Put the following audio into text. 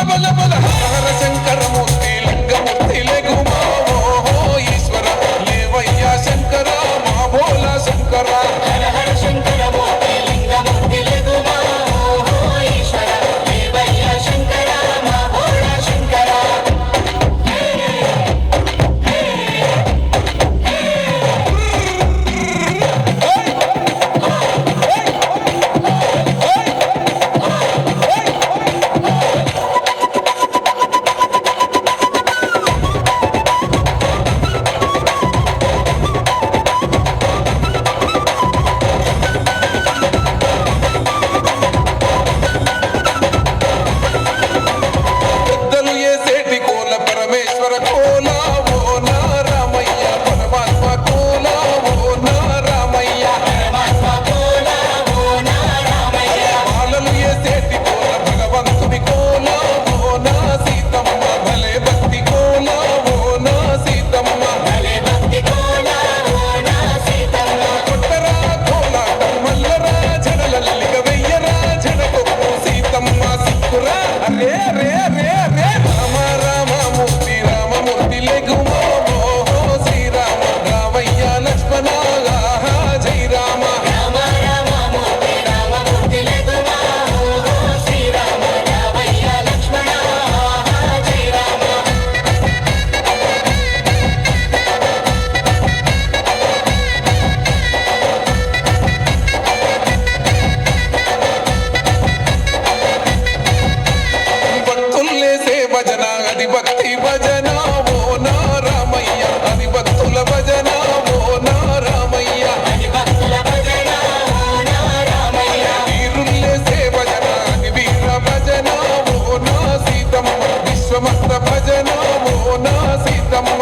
బల బల హర హర శంకర మూర్తి లింగమూర్తి లెగుమా ఓహో ఈశ్వర లేవయ్యా శంకర మా భోలా శంకర హర హర శంకర మూర్తి లింగమూర్తి లెగుమా ఓహో ఈశ్వర లేవయ్యా శంకర మా భోలా శంకర పెద్దలు ఏసేటి కోల పరమేశ్వర కోల ఓ నా రామయ్య పరమాత్మ కోల ఓ నా రామయ్య పరమాత్మ కోలా ఓ నా రామయ్య బాలలు ఏసేటి కోల భగవంతుని కోల ఓ నా సీతమ్మ భలే భక్తి కోల ఓ నా సీతమ్మ భలే భక్తి కోలా ఓ నా సీతమ్మ కొట్టరా కోలాటం మల్లరా జడలల్లిగ వెయ్యరా జడకొప్పు సీతమ్మ సిక్కురా అరే రే రే రే రామ రామ మూర్తి రామమూర్తి లెగుమా ఓహో శ్రీరామ రామయ్య లక్ష్మణ ఆహా జై రామ రామ రామ మూర్తి రామమూర్తి లెగుమా ఓహో శ్రీరామ రామయ్య లక్ష్మణ ఆహా జై రామ భక్తుల్లేసే భజన అది భక్తి భజన ఓ నా రామయ్య అది భక్తుల భజన ఓ నా రామయ్య హరి భక్తుల భజన ఓ నా రామయ్య వీరుల్లేసే భజన అది వీర భజన ఓ నా సీతమ్మ విశ్వమస్త భజన ఓ నా సీతమ్మ